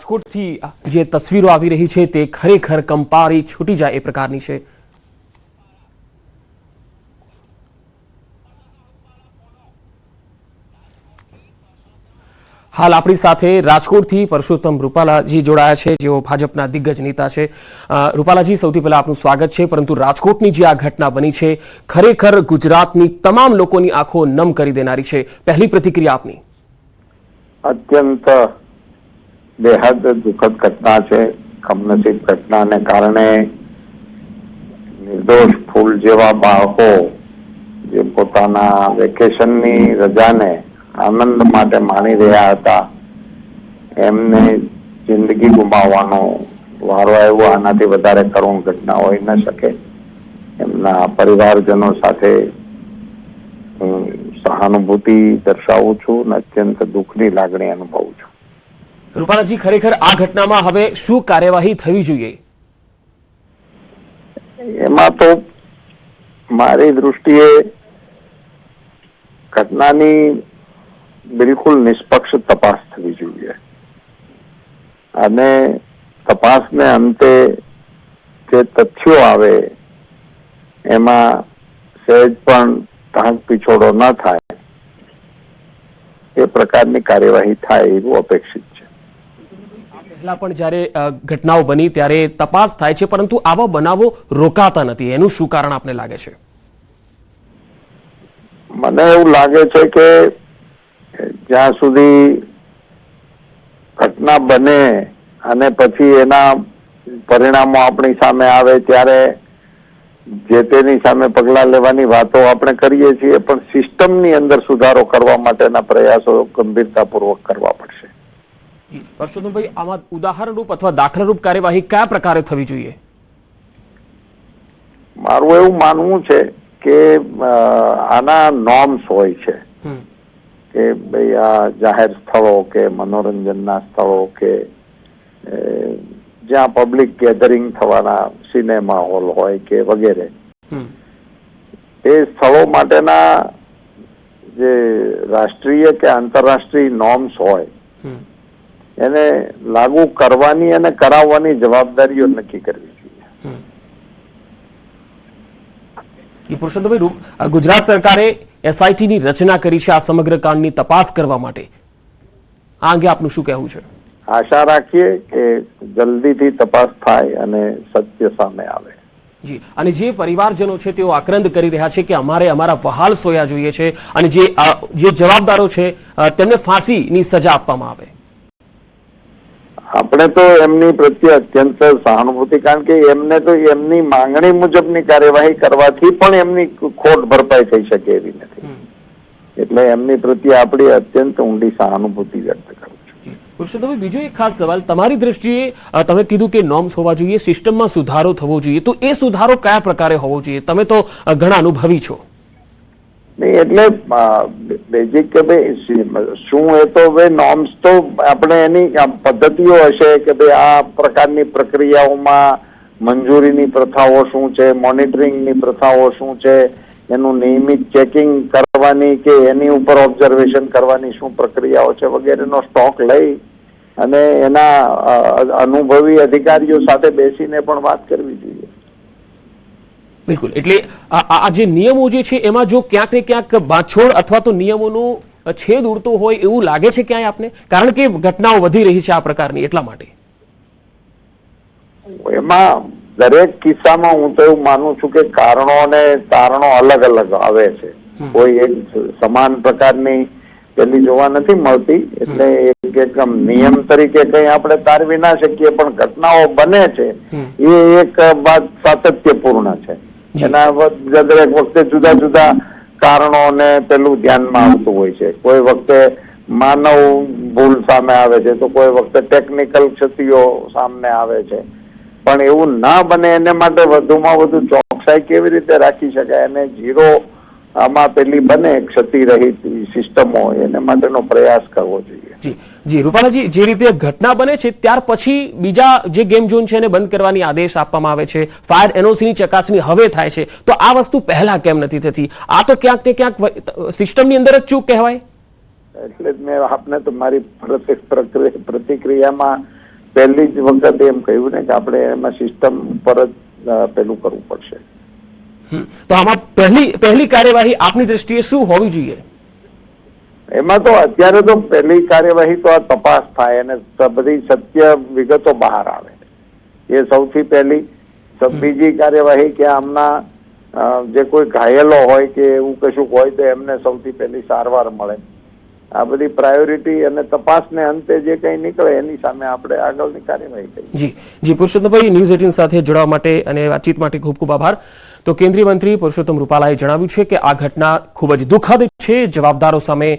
રાજકોટથી જે તસવીરો આવી રહી છે તે ખરેખર કંપારી છૂટી જાય એ પ્રકારની છે। હાલ આપણી સાથે રાજકોટથી પરસોત્તમ રૂપાલાજી જોડાયા છે, જેઓ ભાજપના દિગ્ગજ નેતા છે। રૂપાલાજી, સૌથી પહેલા આપનું સ્વાગત છે। પરંતુ રાજકોટની જે આ ઘટના બની છે ખરેખર ગુજરાતની તમામ લોકોની આંખો નમ કરી દેનારી છે। પહેલી પ્રતિક્રિયા આપની। અત્યંત બેહદ દુઃખદ ઘટના છે। કમનસીબ ઘટનાને કારણે નિર્દોષ ફૂલ જેવા બાળકો જે પોતાના વેકેશનની રજાને આનંદ માટે માણી રહ્યા હતા એમને જિંદગી ગુમાવવાનો વારો આવ્યો। આનાથી વધારે કરુણ ઘટના હોઈ ન શકે। એમના પરિવારજનો સાથે હું સહાનુભૂતિ દર્શાવું છું અને અત્યંત દુઃખની લાગણી અનુભવું છું। રૂપાલાજી, ખરેખર આ ઘટનામાં હવે શું કાર્યવાહી થવી જોઈએ? એમાં તો મારી દૃષ્ટિએ ઘટનાની બિલકુલ નિષ્પક્ષ તપાસ થવી જોઈએ અને તપાસને અંતે જે તથ્યો આવે એમાં સહેજ પણ ઢાંક પીછોડો ન થાય એ પ્રકારની કાર્યવાહી થાય એવું અપેક્ષિત છે। પહેલા પણ જ્યારે ઘટનાઓ બની ત્યારે તપાસ થાય છે, પરંતુ આવા બનાવો રોકાતા નથી। એનું શું કારણ આપને લાગે છે? મને એવું લાગે છે કે જ્યાં સુધી ઘટના બને અને પછી એના પરિણામો આપણી સામે આવે ત્યારે જે તેની સામે પગલાં લેવાની વાતો આપણે કરીએ છીએ, પણ સિસ્ટમની અંદર સુધારો કરવા માટેના પ્રયાસો ગંભીરતાપૂર્વક કરવા પડશે। પરસોત્તમભાઈ, આમાં ઉદાહરણરૂપ અથવા દાખલારૂપ કાર્યવાહી કયા પ્રકારે થવી જોઈએ? મારું એવું માનવું છે કે આના નોર્મ્સ હોય છે કે ભાઈ આ જાહેર સ્થળો કે મનોરંજનના સ્થળો કે જ્યાં પબ્લિક ગેધરિંગ થવાના સિનેમા હોલ હોય કે વગેરે એ સ્થળો માટેના જે રાષ્ટ્રીય કે આંતરરાષ્ટ્રીય નોર્મ્સ હોય એને લાગુ કરવાની અને કરાવવાની જવાબદારીઓ નક્કી કરવી જોઈએ। પુરુષોત્તમભાઈ, ગુજરાત સરકારે SIT ની રચના કરી છે આ સમગ્ર કાંડની તપાસ કરવા માટે। આ અંગે આપનું શું કહેવું છે? આશા રાખીએ કે જલ્દીથી તપાસ થાય અને સત્ય સામે આવે। જી, અને જે પરિવારજનો છે તેઓ આક્રંદ કરી રહ્યા છે કે અમારે અમારા વહાલ સોયા જોઈએ છે અને જે જવાબદારો છે તેમને ફાંસીની સજા આપવામાં આવે। આપણે તો એમની પ્રત્યે અત્યંત સહાનુભૂતિ, કારણ કે એમને તો એમની માંગણી મુજબની કાર્યવાહી કરવાથી પણ એમની ખોટ ભરપાઈ થઈ શકે એવી નથી, એટલે એમની પ્રત્યે આપણી અત્યંત ઊંડી સહાનુભૂતિ વ્યક્ત કરું છું। પુરુષોત્તમભાઈ, બીજો એક ખાસ સવાલ, તમારી દ્રષ્ટિએ તમે કીધું કે નોર્મ્સ હોવા જોઈએ, સિસ્ટમમાં સુધારો થવો જોઈએ, તો એ સુધારો કયા પ્રકારે હોવો જોઈએ? તમે તો ઘણા અનુભવી છો। નહીં, એટલે બેઝિક કે ભાઈ શું એ તો ભાઈ નોર્મ્સ તો આપણે એની પદ્ધતિઓ હશે કે ભાઈ આ પ્રકારની પ્રક્રિયાઓમાં મંજૂરીની પ્રથાઓ શું છે, મોનિટરિંગની પ્રથાઓ શું છે, એનું નિયમિત ચેકિંગ કરવાની કે એની ઉપર ઓબ્ઝર્વેશન કરવાની શું પ્રક્રિયાઓ છે વગેરેનો સ્ટોક લઈ અને એના અનુભવી અધિકારીઓ સાથે બેસીને પણ વાત કરવી જોઈએ। બિલકુલ, એટલે આ જે નિયમો જે છે એમાં જો ક્યાંક ને ક્યાંક બાછોડ અથવા તો નિયમોનો છેદ ઉડતો હોય એવું લાગે છે ક્યાંય આપને? કારણ કે ઘટનાઓ વધી રહી છે આ પ્રકારની, એટલા માટે। એમાં દરેક કિસ્સામાં હું તો એવું માનું છું કે કારણો અને તારણો અલગ અલગ આવે છે, કોઈ એક સમાન પ્રકારની પેલી જોવા નથી મળતી, એટલે એક નિયમ તરીકે કઈ આપણે તારવી ના શકીએ, પણ ઘટનાઓ બને છે એ એક વાત સાતત્યપૂર્ણ છે। એના દરેક વખતે જુદા જુદા કારણો ને પેલું ધ્યાનમાં આવતું હોય છે। કોઈ વખતે માનવ ભૂલ સામે આવે છે, તો કોઈ વખતે ટેકનિકલ ક્ષતિઓ સામે આવે છે, પણ એવું ના બને એને માટે વધુમાં વધુ ચોકસાઈ કેવી રીતે રાખી શકાય અને ઝીરો આમાં પેલી બને ક્ષતિ રહિત સિસ્ટમો, એને માટેનો પ્રયાસ કરવો જોઈએ। જી રૂપાલાજી, જે રીતે ઘટના બને છે ત્યાર પછી બીજા જે ગેમ ઝોન છે એને બંધ કરવાની આદેશ આપવામાં આવે છે, ફાયર NOC ની ચકાસણી હવે થાય છે, તો આ વસ્તુ પહેલા કેમ નથી થતી? આ તો ક્યાંક ને ક્યાંક સિસ્ટમની અંદર જ ચૂક કહેવાય। એટલે જ મેં આપને તો મારી પ્રતિક્રિયામાં પહેલી જ વખત એમ કહ્યું ને કે આપણે એમાં સિસ્ટમ પર જ પેલું કરવું પડશે. તો આમાં પહેલી કાર્યવાહી આપની દ્રષ્ટિએ શું હોવી જોઈએ? એમાં તો અત્યારે તો પહેલી કાર્યવાહી તો આ તપાસ થાય અને બધી સત્ય વિગતો બહાર આવે, એ સૌથી પહેલી. બીજી કાર્યવાહી કે આમના જે કોઈ ઘાયલો હોય કે એવું કશું હોય તો એમને સૌથી પહેલી સારવાર મળે. આ બધી પ્રાયોરિટી અને તપાસને અંતે જે કંઈ નીકળે એની સામે આપણે આગળની કાર્યવાહી કરીએ. જી પુરુષોત્તમભાઈ, ન્યૂઝ 18 સાથે જોડાવા માટે અને વાતચીત માટે ખૂબ ખૂબ આભાર. તો કેન્દ્રીય મંત્રી પુરુષોત્તમ રૂપાલાએ જણાવ્યું છે કે આ ઘટના ખૂબ જ દુઃખદ છે, જવાબદારો સામે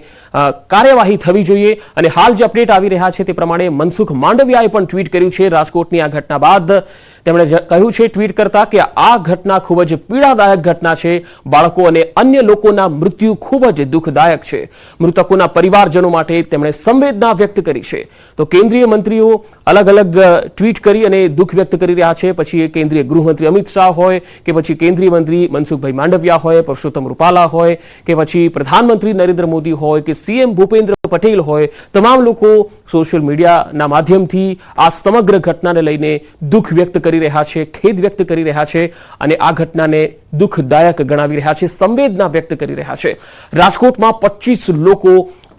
કાર્યવાહી થવી જોઈએ. અને હાલ જે અપડેટ આવી રહ્યા છે તે પ્રમાણે મનસુખ માંડવિયાએ પણ ટ્વીટ કર્યું છે રાજકોટની આ ઘટના બાદ. તેમણે કહ્યું છે ટ્વીટ કરતા કે આ ઘટના ખૂબ જ પીડાદાયક ઘટના છે. બાળકો અને અન્ય લોકોના મૃત્યુ ખૂબ જ દુઃખદાયક છે. મૃતકોના પરિવારજનો માટે તેમણે સંવેદના વ્યક્ત કરી છે. તો કેન્દ્રીય મંત્રીઓ અલગ અલગ ટ્વીટ કરી અને દુઃખ વ્યક્ત કરી રહ્યા છે. પછી કેન્દ્રીય ગૃહમંત્રી અમિત શાહ હોય કે પછી કેન્દ્રીય મંત્રી મનસુખભાઈ માંડવિયા હોય, પરસોત્તમ રૂપાલા હોય કે પછી પ્રધાનમંત્રી નરેન્દ્ર મોદી હોય કે સીએમ ભૂપેન્દ્ર પટેલ હોય, તમામ લોકો સોશિયલ મીડિયાના માધ્યમથી આ સમગ્ર ઘટનાને લઈને દુઃખ વ્યક્ત કરી રહ્યા છે, ખેદ વ્યક્ત કરી રહ્યા છે અને આ ઘટનાને દુઃખદાયક ગણાવી રહ્યા છે, સંવેદના વ્યક્ત કરી રહ્યા છે. રાજકોટમાં 25 લોકો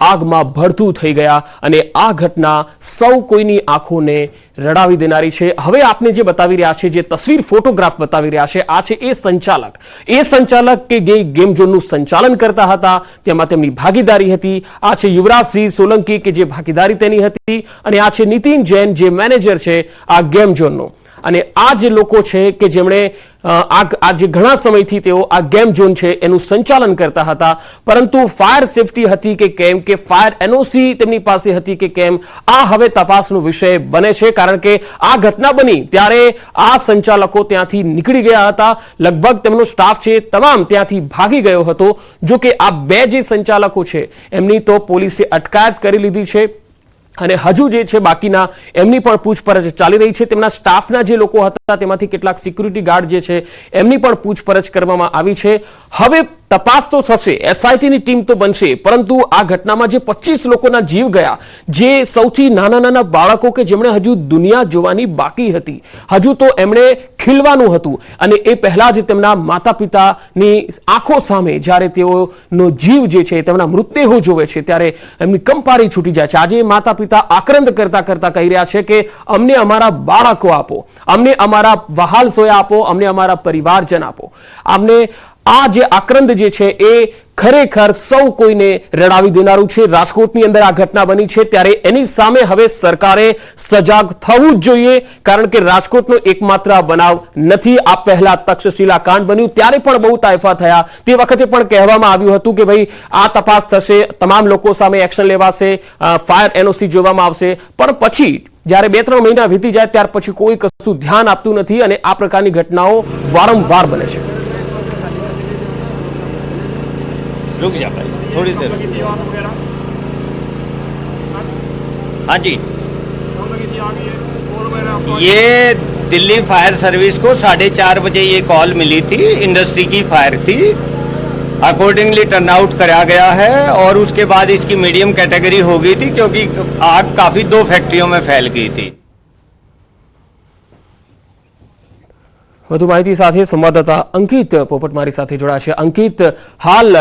આગમાં ભડથું થઈ ગયા અને આ ઘટના સૌ કોઈની આંખોને રડાવી દેનારી છે. હવે આપને જે બતાવી રહ્યા છે, જે તસવીર ફોટોગ્રાફ બતાવી રહ્યા છે, આ છે એ સંચાલક કે જે ગેમ ઝોનનું સંચાલન કરતા હતા, તેમાં તેમની ભાગીદારી હતી. આ છે યુવરાજસિંહ સોલંકી કે જે ભાગીદારી તેની હતી અને આ છે નીતિન જૈન જે મેનેજર છે આ ગેમ ઝોનનો. અને આ જે લોકો છે કે જેમણે આ જે ઘણા સમયથી તેઓ આ ગેમ ઝોન છે એનું સંચાલન કરતા હતા, પરંતુ ફાયર સેફટી હતી કે કેમ, કે ફાયર એનઓસી તેમની પાસે હતી કે કેમ, આ હવે તપાસનો વિષય બને છે. કારણ કે આ ઘટના બની ત્યારે આ સંચાલકો ત્યાંથી નીકળી ગયા હતા. લગભગ તેમનો સ્ટાફ છે તમામ ત્યાંથી ભાગી ગયો હતો. જો કે આ બે જે સંચાલકો છે એમની તો પોલીસે અટકાયત કરી લીધી છે અને હજુ જે છે બાકીના એમની પણ પૂછપરછ ચાલી રહી છે. તેમના સ્ટાફના જે લોકો હતા તેમાંથી કેટલાક સિક્યુરિટી ગાર્ડ જે છે એમની પણ પૂછપરછ કરવામાં આવી છે. હવે તપાસ તો થશે, એસઆઈટીની ટીમ તો બનશે, પરંતુ આ ઘટનામાં જે 25 લોકોના જીવ ગયા, જે સૌથી નાના બાળકો કે જેમણે હજુ દુનિયા જોવાની બાકી હતી, હજુ તો એમણે ખીલવાનું હતું અને એ પહેલા જ તેમના માતા પિતાની આંખો સામે જ્યારે તેઓનો જીવ જે છે તેમના મૃતદેહો જોવે છે ત્યારે એમની કંપારી છૂટી જાય છે. આજે માતા પિતા આક્રંદ કરતા કહી રહ્યા છે કે અમને અમારા બાળકો આપો, અમને અમારા વહાલ સોયા આપો, અમને અમારા પરિવારજન આપો. અમને આ જે આક્રંદ જે છે એ ખરેખર સૌ કોઈને રડાવી દેનારું છે. રાજકોટની અંદર આ ઘટના બની છે ત્યારે એની સામે હવે સરકારે સજાગ થવું જ જોઈએ. કારણ કે રાજકોટનો એકમાત્ર બનાવ નથી. આ પહેલા તક્ષશિલા કાંડ બન્યું ત્યારે પણ બહુ તાયફા થયા. તે વખતે પણ કહેવામાં આવ્યું હતું કે ભાઈ આ તપાસ થશે, તમામ લોકો સામે એક્શન લેવાશે, ફાયર એનઓસી જોવામાં આવશે, પણ પછી જ્યારે 2-3 મહિના વીતી જાય ત્યાર પછી કોઈ કશું ધ્યાન આપતું નથી અને આ પ્રકારની ઘટનાઓ વારંવાર બને છે. रुक जा भाई थोड़ी देर. हाँ जी, ये दिल्ली फायर सर्विस को 4:30 बजे ये कॉल मिली थी. इंडस्ट्री की फायर थी. अकॉर्डिंगली टर्न आउट करा गया है और उसके बाद इसकी मीडियम कैटेगरी हो गई थी क्योंकि आग काफी 2 फैक्ट्रियों में फैल गई थी. વધુ માહિતી સાથે સંવાદદાતા અંકિત પોપટ મારી સાથે જોડાયા છે. અંકિત, હાલ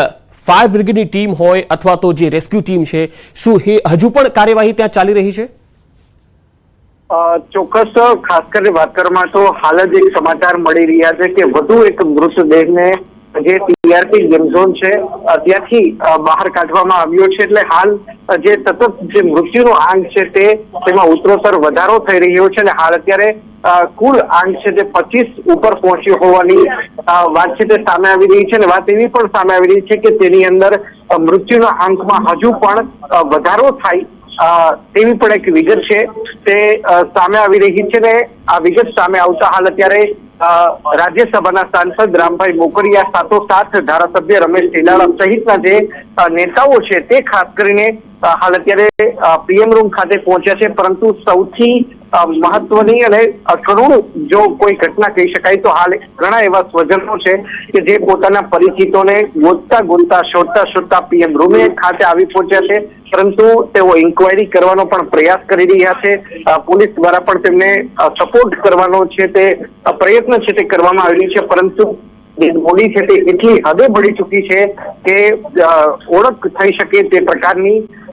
ફાયર બ્રિગેડની ટીમ હોય અથવા તો જે રેસ્ક્યુ ટીમ છે, શું એ હજુ પણ કાર્યવાહી ત્યાં ચાલી રહી છે? ચોક્કસ, ખાસ કરીને વાત કરવામાં તો હાલ જ એક સમાચાર મળી રહ્યા છે કે વધુ એક મૃતદેહને જે ટીઆરપી ગેમ ઝોન છે ત્યાંથી બહાર કાઢવામાં આવ્યો છે. એટલે હાલ જે સતત જે મૃત્યુનો આંક છે તેમાં ઉત્તરોત્તર વધારો થઈ રહ્યો છે અને હાલ અત્યારે કુલ આંક છે તે 25 ઉપર પહોંચ્યો હોવાની વાત છે તે સામે આવી રહી છે અને વાત એવી પણ સામે આવી રહી છે કે તેની અંદર મૃત્યુના આંકમાં હજુ પણ વધારો થાય તેવી પણ એક વિગત છે તે સામે આવી રહી છે ને આ વિગત સામે આવતા હાલ અત્યારે રાજ્યસભાના સાંસદ રામભાઈ મોકરિયા સાથોસાથ ધારાસભ્ય રમેશ ટીલાળા સહિતના જે નેતાઓ છે તે ખાસ કરીને હાલ અત્યારે પીએમ રૂમ ખાતે પહોંચ્યા છે. પરંતુ સૌથી મહત્વની અને કરુણ જો કોઈ ઘટના કહી શકાય તો હાલ ઘણા એવા સ્વજનો છે કે જે પોતાના પરિચિતોને ગોતતા શોધતા પીએમ રૂમ ખાતે આવી પહોંચ્યા છે. પરંતુ તેઓ ઇન્કવાયરી કરવાનો પણ પ્રયાસ કરી રહ્યા છે. પોલીસ દ્વારા પણ તેમને સપોર્ટ કરવાનો છે તે પ્રયત્ન છે તે કરવામાં આવી રહ્યો છે, પરંતુ ડેડ બોડી છે તે એટલી હદે બળી ચૂકી છે કે ઓળખ થઈ શકે તે પ્રકારની